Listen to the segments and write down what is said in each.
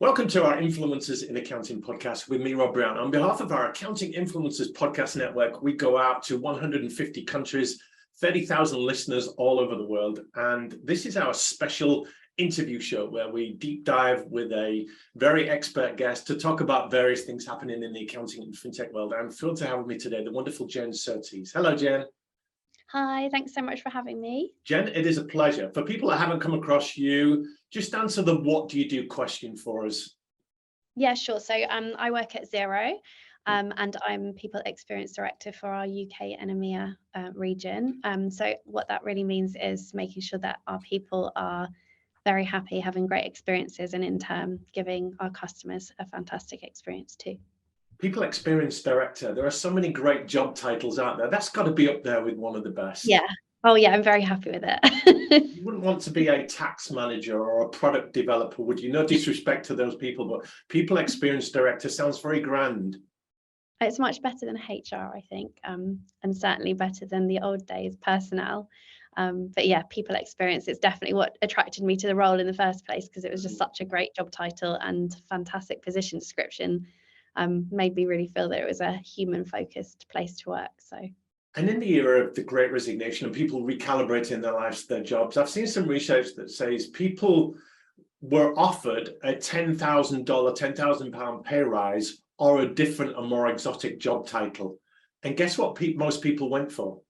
Welcome to our Influencers in Accounting podcast with me, Rob Brown. On behalf of our Accounting Influencers podcast network, we go out to 150 countries, 30,000 listeners all over the world. And this is our special interview show where we deep dive with a very expert guest to talk about various things happening in the accounting and fintech world. I'm thrilled to have with me today the wonderful Jen Surtees. Hello, Jen. Hi, thanks so much for having me. Jen, it is a pleasure. For people that haven't come across you, just answer the what do you do question for us. Yeah, sure. So I work at Xero and I'm People Experience Director for our UK and EMEA region. So what that really means is making sure that our people are very happy, having great experiences, and in turn giving our customers a fantastic experience too. People Experience Director. There are so many great job titles out there. That's got to be up there with one of the best. Yeah. Oh yeah, I'm very happy with it. You wouldn't want to be a tax manager or a product developer, would you? No disrespect to those people, but People Experience Director sounds very grand. It's much better than HR, I think, and certainly better than the old days personnel. But yeah, People Experience is definitely what attracted me to the role in the first place, because it was just such a great job title and fantastic position description. Made me really feel that it was a human-focused place to work. And in the era of the Great Resignation and people recalibrating their lives, their jobs, I've seen some research that says people were offered a $10,000, £10,000 pay rise or a different and more exotic job title. And guess what most people went for?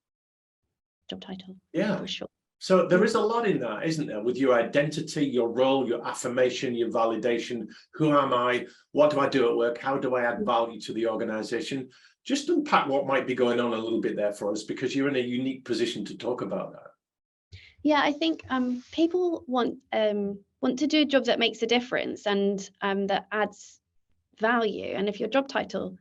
Job title. Yeah. For sure. So there is a lot in that, isn't there? With your identity, your role, your affirmation, your validation. Who am I? What do I do at work? How do I add value to the organization? Just unpack what might be going on a little bit there for us, because you're in a unique position to talk about that. Yeah, I think people want to do a job that makes a difference and that adds value. And if your job title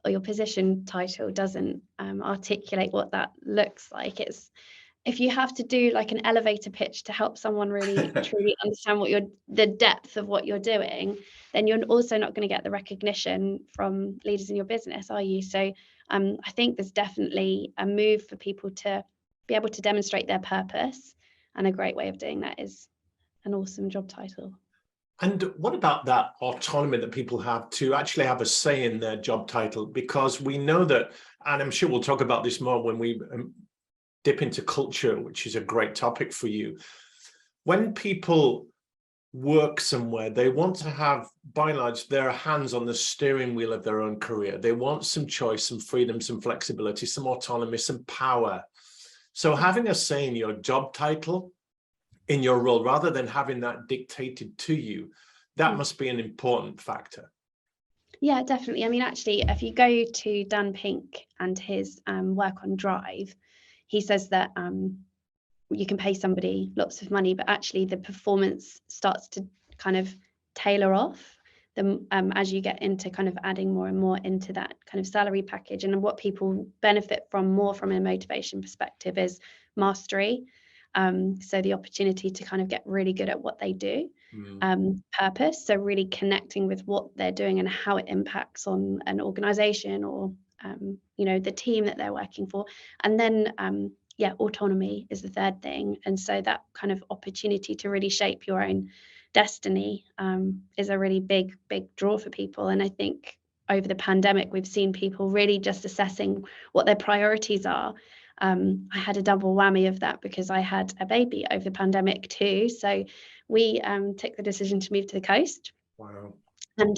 or your position title doesn't articulate what that looks like, if you have to do like an elevator pitch to help someone really truly understand the depth of what you're doing, then you're also not going to get the recognition from leaders in your business, are you? So I think there's definitely a move for people to be able to demonstrate their purpose, and a great way of doing that is an awesome job title. And what about that autonomy that people have to actually have a say in their job title? Because we know that, and I'm sure we'll talk about this more when we dip into culture, which is a great topic for you. When people work somewhere, they want to have, by and large, their hands on the steering wheel of their own career. They want some choice, some freedom, some flexibility, some autonomy, some power. So having a say in your job title, in your role, rather than having that dictated to you, that must be an important factor. Yeah, definitely. I mean, actually, if you go to Dan Pink and his work on Drive, he says that you can pay somebody lots of money, but actually the performance starts to kind of tailor off as you get into kind of adding more and more into that kind of salary package. And what people benefit from more from a motivation perspective is mastery. So the opportunity to kind of get really good at what they do, purpose. So really connecting with what they're doing and how it impacts on an organization or the team that they're working for. And then autonomy is the third thing. And so that kind of opportunity to really shape your own destiny is a really big draw for people. And I think over the pandemic, we've seen people really just assessing what their priorities are. I had a double whammy of that because I had a baby over the pandemic too. So we took the decision to move to the coast. Wow. And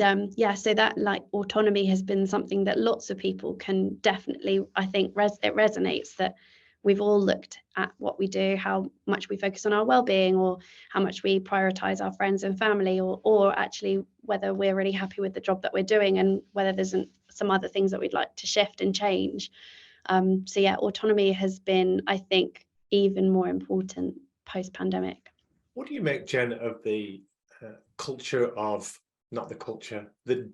so that like autonomy has been something that lots of people can definitely, I think it resonates that we've all looked at what we do, how much we focus on our well-being, or how much we prioritize our friends and family, or actually whether we're really happy with the job that we're doing and whether there's some other things that we'd like to shift and change. Autonomy has been, I think, even more important post-pandemic. What do you make, Jen, of the culture of, not the culture, the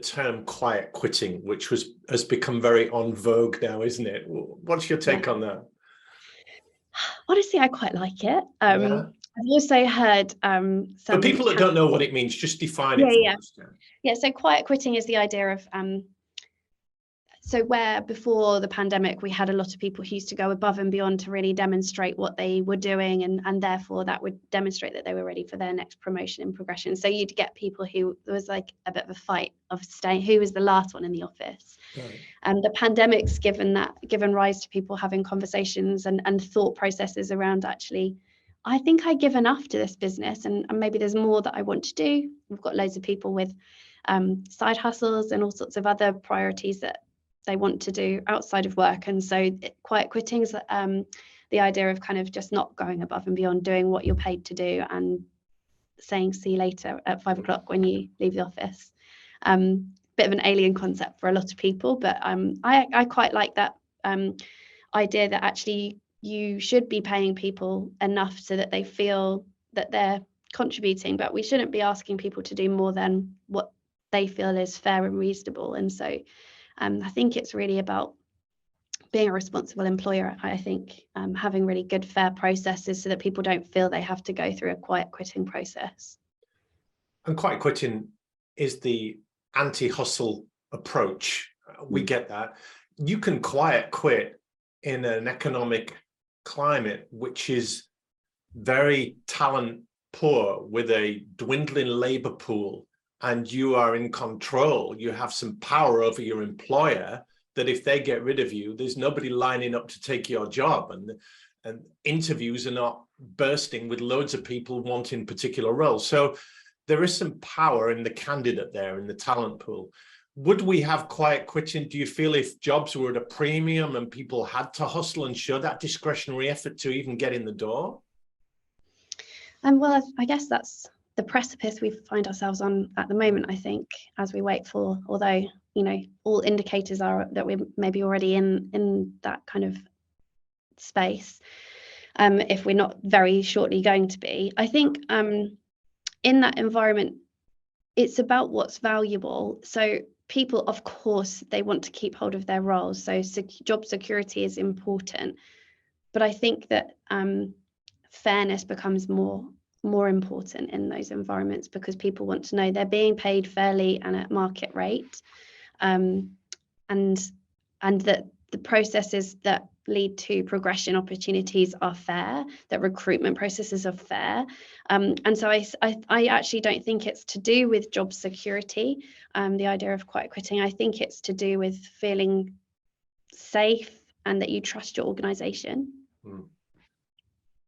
term quiet quitting, which has become very en vogue now, isn't it? What's your take on that? Honestly, I quite like it. I've also heard for people that don't know what it means, just define it for us. Yeah, so quiet quitting is the idea of So where before the pandemic, we had a lot of people who used to go above and beyond to really demonstrate what they were doing, and therefore that would demonstrate that they were ready for their next promotion and progression. So you'd get people who, there was like a bit of a fight of staying, who was the last one in the office. Right. And the pandemic's given rise to people having conversations and thought processes around, actually, I think I give enough to this business, and maybe there's more that I want to do. We've got loads of people with side hustles and all sorts of other priorities that they want to do outside of work. And so quiet quitting is the idea of kind of just not going above and beyond, doing what you're paid to do and saying see you later at 5 o'clock when you leave the office. Bit of an alien concept for a lot of people, but I quite like that idea that actually you should be paying people enough so that they feel that they're contributing, but we shouldn't be asking people to do more than what they feel is fair and reasonable. And so I think it's really about being a responsible employer. I think having really good, fair processes so that people don't feel they have to go through a quiet quitting process. And quiet quitting is the anti-hustle approach. We get that. You can quiet quit in an economic climate which is very talent poor, with a dwindling labor pool, and you are in control. You have some power over your employer, that if they get rid of you, there's nobody lining up to take your job, and interviews are not bursting with loads of people wanting particular roles. So there is some power in the candidate there, in the talent pool. Would we have quiet quitting, do you feel, if jobs were at a premium and people had to hustle and show that discretionary effort to even get in the door? Well, I guess that's the precipice we find ourselves on at the moment, I think, as we wait for, although, you know, all indicators are that we're maybe already in that kind of space, if we're not very shortly going to be. I think in that environment, it's about what's valuable. So people, of course, they want to keep hold of their roles. So job security is important. But I think that fairness becomes more important in those environments, because people want to know they're being paid fairly and at market rate, and that the processes that lead to progression opportunities are fair, that recruitment processes are fair. And so I actually don't think it's to do with job security, the idea of quiet quitting. I think it's to do with feeling safe and that you trust your organization.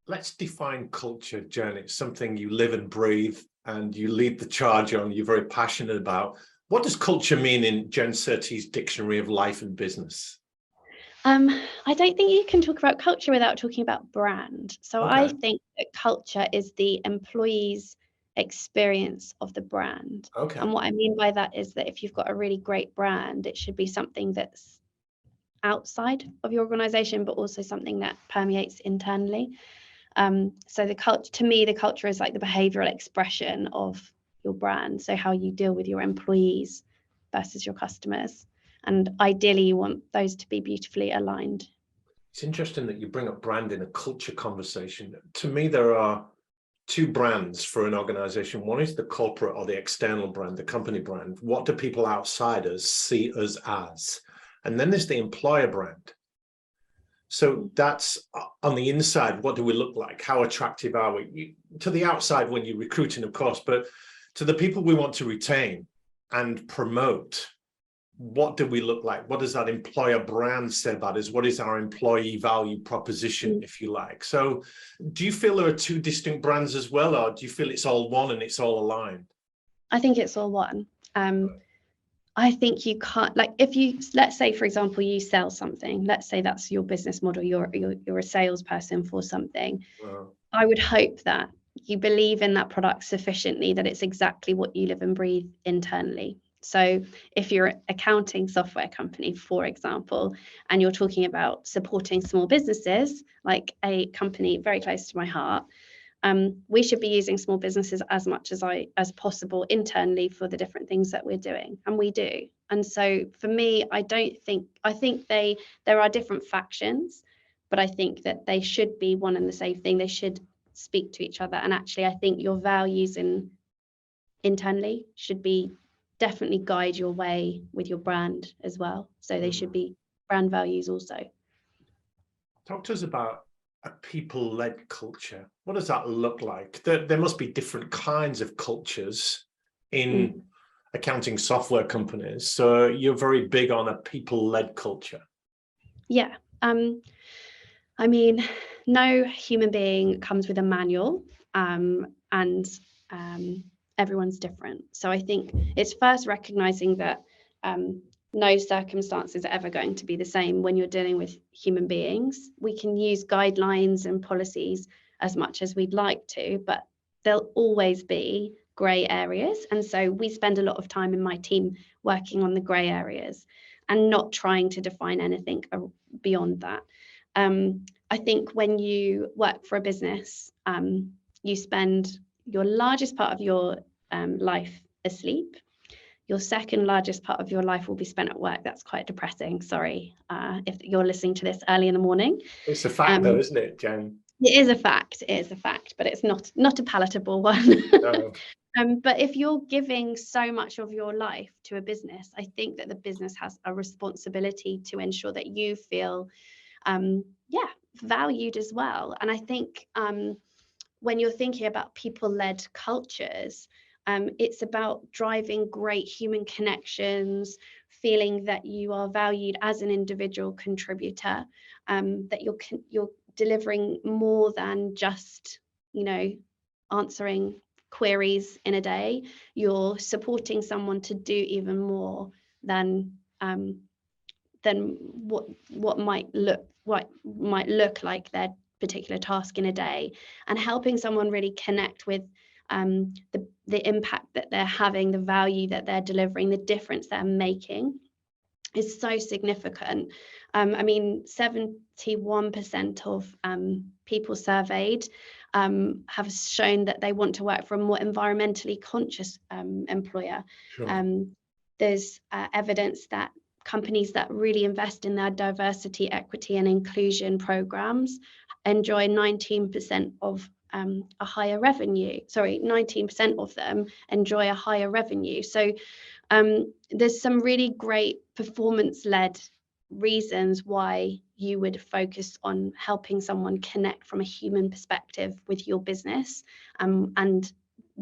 Let's define culture, Jen. It's something you live and breathe and you lead the charge on, you're very passionate about. What does culture mean in Jen Surtees' Dictionary of Life and Business? I don't think you can talk about culture without talking about brand. So Okay. I think that culture is the employee's experience of the brand. Okay. And what I mean by that is that if you've got a really great brand, it should be something that's outside of your organization, but also something that permeates internally. So the culture, to me, the culture is like the behavioral expression of your brand. So how you deal with your employees versus your customers. And ideally, you want those to be beautifully aligned. It's interesting that you bring up brand in a culture conversation. To me, there are two brands for an organization. One is the corporate or the external brand, the company brand. What do people outside us see us as? And then there's the employer brand. So that's on the inside. What do we look like? How attractive are we? To the outside when you're recruiting, of course, but to the people we want to retain and promote, what do we look like? What does that employer brand say about us? What is our employee value proposition, if you like? So do you feel there are two distinct brands as well, or do you feel it's all one and it's all aligned? I think it's all one. I think you can't, like, if you, let's say, for example, you sell something, let's say that's your business model, you're a salesperson for something. Wow. I would hope that you believe in that product sufficiently that it's exactly what you live and breathe internally. So if you're an accounting software company, for example, and you're talking about supporting small businesses, like a company very close to my heart, we should be using small businesses as much as possible internally for the different things that we're doing, and we do. And so for me, I think there are different factions, but I think that they should be one and the same thing. They should speak to each other, and actually I think your values internally should be definitely guide your way with your brand as well. So they should be brand values also. Talk to us about a people-led culture. What does that look like? There must be different kinds of cultures in accounting software companies. So you're very big on a people-led culture. Yeah. I mean, no human being comes with a manual, and everyone's different. So I think it's first recognizing that no circumstances are ever going to be the same when you're dealing with human beings. We can use guidelines and policies as much as we'd like to, but there'll always be grey areas. And so we spend a lot of time in my team working on the grey areas and not trying to define anything beyond that. I think when you work for a business, you spend your largest part of your life asleep. Your second largest part of your life will be spent at work. That's quite depressing. Sorry, if you're listening to this early in the morning. It's a fact though, isn't it, Jen? It is a fact. It is a fact, but it's not a palatable one. No. But if you're giving so much of your life to a business, I think that the business has a responsibility to ensure that you feel valued as well. And I think when you're thinking about people-led cultures, it's about driving great human connections, feeling that you are valued as an individual contributor, that you're delivering more than just, answering queries in a day. You're supporting someone to do even more than what might look like their particular task in a day, and helping someone really connect with the impact that they're having, the value that they're delivering, the difference they're making is so significant. 71% of people surveyed have shown that they want to work for a more environmentally conscious employer. Sure. There's evidence that companies that really invest in their diversity, equity, and inclusion programs enjoy 19% of a higher revenue. 19% of them enjoy a higher revenue. So there's some really great performance-led reasons why you would focus on helping someone connect from a human perspective with your business. And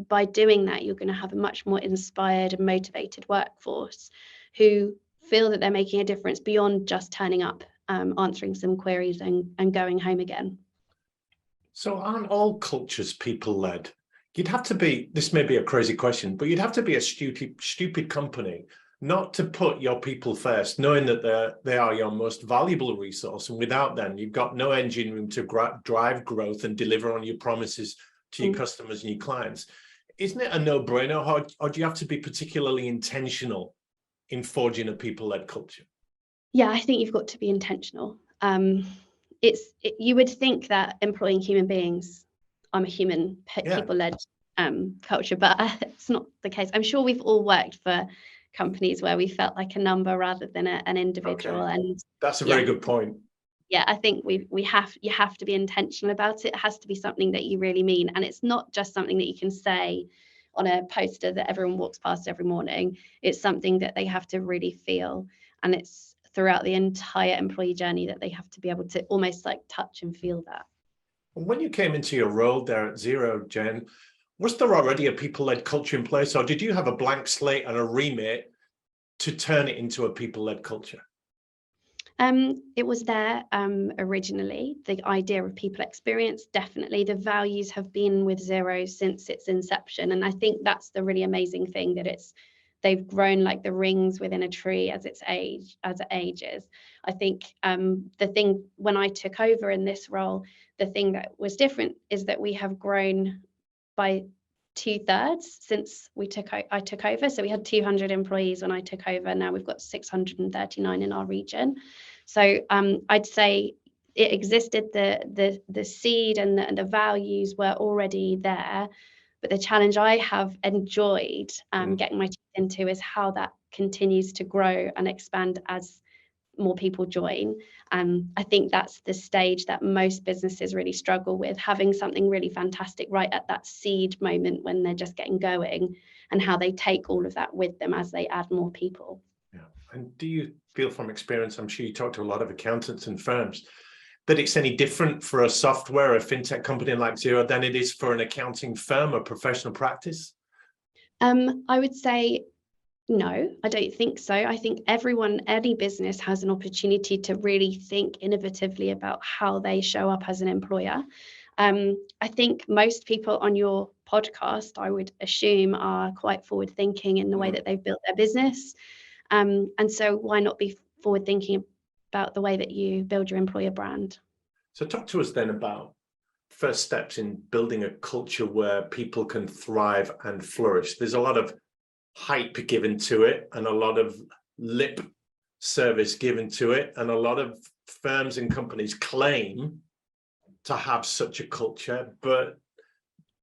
by doing that, you're going to have a much more inspired and motivated workforce who feel that they're making a difference beyond just turning up, answering some queries and going home again. So aren't all cultures people-led? You'd have to be, this may be a crazy question, but you'd have to be a stupid company not to put your people first, knowing that they are your most valuable resource. And without them, you've got no engine room to drive growth and deliver on your promises to your customers and your clients. Isn't it a no-brainer, or do you have to be particularly intentional in forging a people-led culture? Yeah, I think you've got to be intentional. You would think that employing human beings, I'm a human, people-led culture, but it's not the case. I'm sure we've all worked for companies where we felt like a number rather than an individual. Okay. And that's a very good you I think you have to be intentional about it. It has to be something that you really mean, and it's not just something that you can say on a poster that everyone walks past every morning. It's something that they have to really feel, and it's throughout the entire employee journey that they have to be able to almost like touch and feel that. When you came into your role there at Xero, Jen, was there already a people-led culture in place, or did you have a blank slate and a remit to turn it into a people-led culture? It was there originally. The idea of people experience, definitely. The values have been with Xero since its inception, and I think that's the really amazing thing, that they've grown like the rings within a tree as it ages. I think the thing when I took over in this role, the thing that was different is that we have grown by 2/3 since I took over. So we had 200 employees when I took over. Now we've got 639 in our region. So I'd say it existed. The seed and the values were already there. But the challenge I have enjoyed getting my teeth into is how that continues to grow and expand as more people join. I think that's the stage that most businesses really struggle with, having something really fantastic right at that seed moment when they're just getting going, and how they take all of that with them as they add more people. Yeah. And do you feel from experience, I'm sure you talk to a lot of accountants and firms, that it's any different for a software, a fintech company like Xero than it is for an accounting firm or professional practice? I would say no, I don't think so. I think any business has an opportunity to really think innovatively about how they show up as an employer. I think most people on your podcast, I would assume, are quite forward thinking in the way that they've built their business. And so why not be forward thinking about the way that you build your employer brand? So talk to us then about first steps in building a culture where people can thrive and flourish. There's a lot of hype given to it and a lot of lip service given to it, and a lot of firms and companies claim to have such a culture, but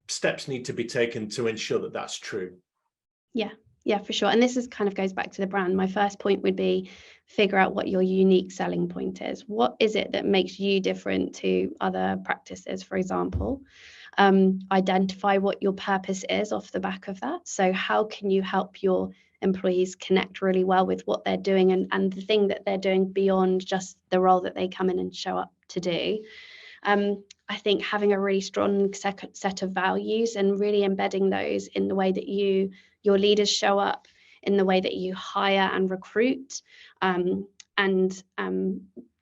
steps need to be taken to ensure that that's true. Yeah, for sure. And this kind of goes back to the brand. My first point would be figure out what your unique selling point is. What is it that makes you different to other practices, for example? Identify what your purpose is off the back of that. So how can you help your employees connect really well with what they're doing and the thing that they're doing beyond just the role that they come in and show up to do? I think having a really strong set of values and really embedding those in the way that your leaders show up, in the way that you hire and recruit, and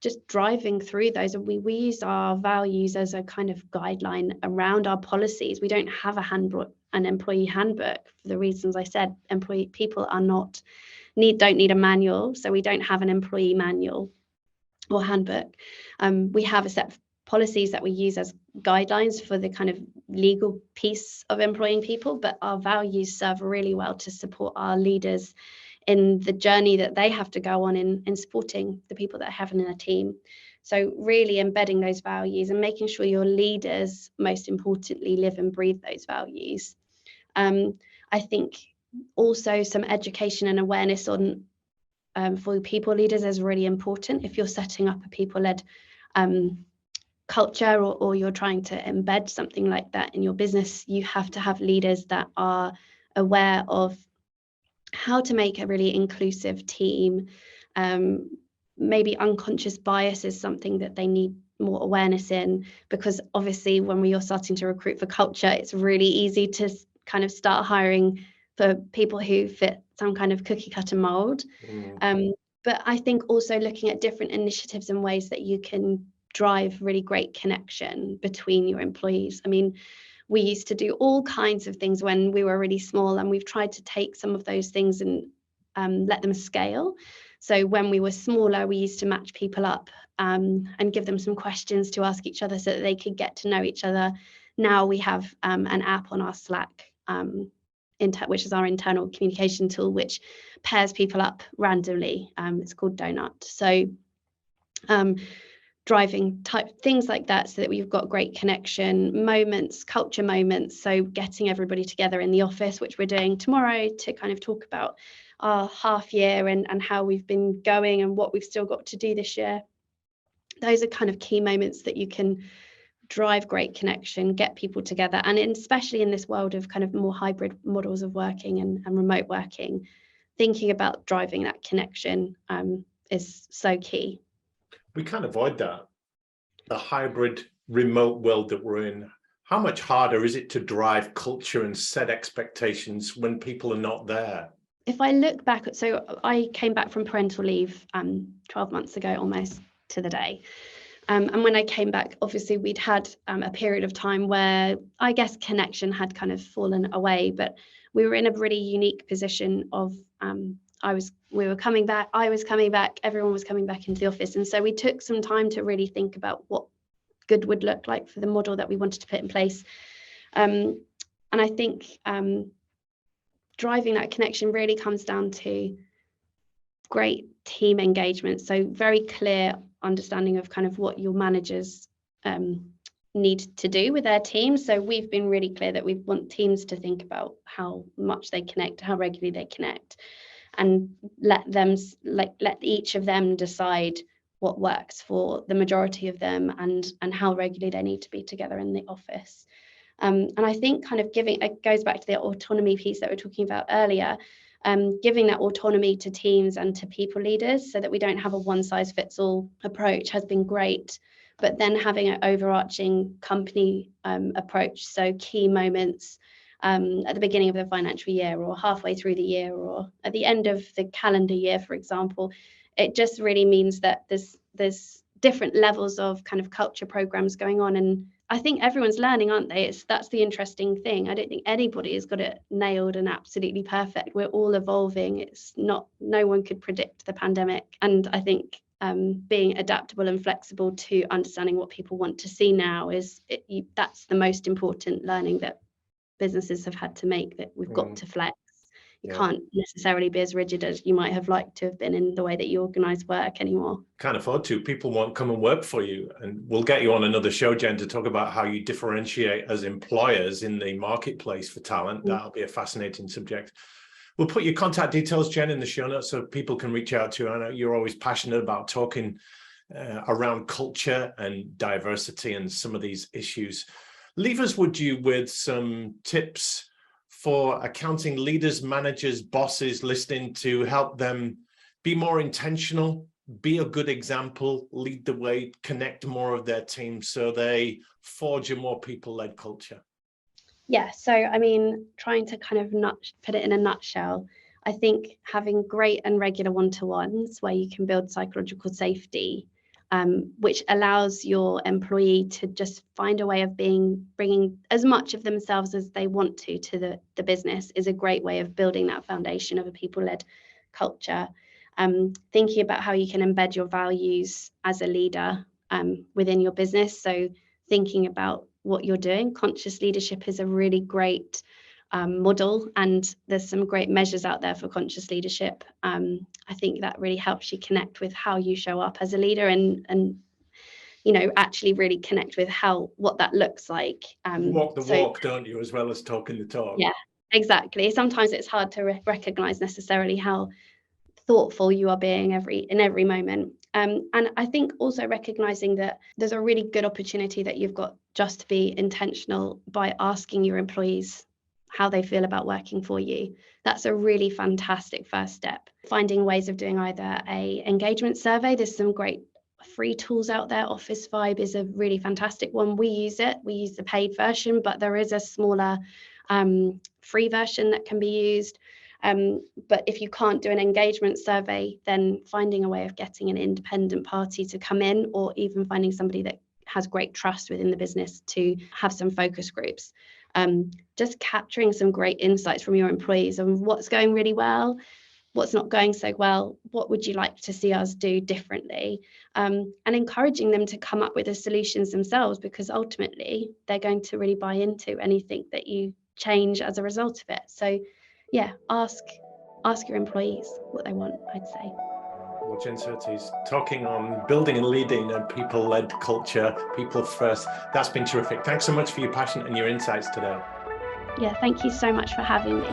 just driving through those. And we use our values as a kind of guideline around our policies. We don't have an employee handbook for the reasons I said. People don't need a manual, so we don't have an employee manual or handbook. We have a set of policies that we use as guidelines for the kind of legal piece of employing people, but our values serve really well to support our leaders in the journey that they have to go on in supporting the people that have in a team. So really embedding those values and making sure your leaders, most importantly, live and breathe those values. I think also some education and awareness on for people leaders is really important. If you're setting up a people-led culture or you're trying to embed something like that in your business, you have to have leaders that are aware of how to make a really inclusive team. Maybe unconscious bias is something that they need more awareness in, because obviously when we are starting to recruit for culture, it's really easy to kind of start hiring for people who fit some kind of cookie cutter mold. But I think also looking at different initiatives and ways that you can drive really great connection between your employees. I mean, we used to do all kinds of things when we were really small, and we've tried to take some of those things and let them scale. So when we were smaller, we used to match people up and give them some questions to ask each other so that they could get to know each other. Now we have an app on our Slack, which is our internal communication tool, which pairs people up randomly. It's called Donut. So driving type things like that so that we've got great connection moments, culture moments. So getting everybody together in the office, which we're doing tomorrow, to kind of talk about our half year and how we've been going and what we've still got to do this year. Those are kind of key moments that you can drive great connection, get people together. And especially in this world of kind of more hybrid models of working and remote working, thinking about driving that connection is so key. We can't avoid that. The hybrid remote world that we're in, how much harder is it to drive culture and set expectations when people are not there? If I look back, so I came back from parental leave 12 months ago, almost to the day. And when I came back, obviously we'd had a period of time where I guess connection had kind of fallen away, but we were in a really unique position of we were coming back, I was coming back, everyone was coming back into the office. And so we took some time to really think about what good would look like for the model that we wanted to put in place. And I think driving that connection really comes down to great team engagement. So very clear understanding of kind of what your managers need to do with their teams. So we've been really clear that we want teams to think about how much they connect, how regularly they connect. and let each of them decide what works for the majority of them, and how regularly they need to be together in the office. And I think kind of it goes back to the autonomy piece that we were talking about earlier, giving that autonomy to teams and to people leaders so that we don't have a one-size-fits-all approach has been great. But then having an overarching company approach, so key moments at the beginning of the financial year, or halfway through the year, or at the end of the calendar year, for example, it just really means that there's different levels of kind of culture programs going on. And I think everyone's learning, aren't they? That's the interesting thing. I don't think anybody has got it nailed and absolutely perfect. We're all evolving. No one could predict the pandemic. And I think being adaptable and flexible to understanding what people want to see now that's the most important learning that businesses have had to make, that we've got to flex. You can't necessarily be as rigid as you might have liked to have been in the way that you organise work anymore. Can't afford to. People won't come and work for you. And we'll get you on another show, Jen, to talk about how you differentiate as employers in the marketplace for talent. That'll be a fascinating subject. We'll put your contact details, Jen, in the show notes so people can reach out to you. I know you're always passionate about talking around culture and diversity and some of these issues. Leave us, would you, with some tips for accounting leaders, managers, bosses listening, to help them be more intentional, be a good example, lead the way, connect more of their team so they forge a more people-led culture? Yeah, so I mean, trying to kind of put it in a nutshell, I think having great and regular one-to-ones where you can build psychological safety, which allows your employee to just find a way of bringing as much of themselves as they want to the business, is a great way of building that foundation of a people-led culture. Thinking about how you can embed your values as a leader within your business. So thinking about what you're doing. Conscious leadership is a really great model, and there's some great measures out there for conscious leadership. I think that really helps you connect with how you show up as a leader, and actually really connect with what that looks like. Walk the walk, don't you, as well as talking the talk? Yeah, exactly. Sometimes it's hard to recognize necessarily how thoughtful you are being in every moment. And I think also recognizing that there's a really good opportunity that you've got just to be intentional by asking your employees how they feel about working for you. That's a really fantastic first step. Finding ways of doing either a engagement survey. There's some great free tools out there. Office Vibe is a really fantastic one. We use the paid version, but there is a smaller free version that can be used. But if you can't do an engagement survey, then finding a way of getting an independent party to come in, or even finding somebody that has great trust within the business to have some focus groups. Just capturing some great insights from your employees on what's going really well, what's not going so well, what would you like to see us do differently, and encouraging them to come up with the solutions themselves, because ultimately they're going to really buy into anything that you change as a result of it. So yeah, ask your employees what they want, I'd say. Well, Jen Surtees, talking on building and leading a people-led culture, people first. That's been terrific. Thanks so much for your passion and your insights today. Yeah, thank you so much for having me.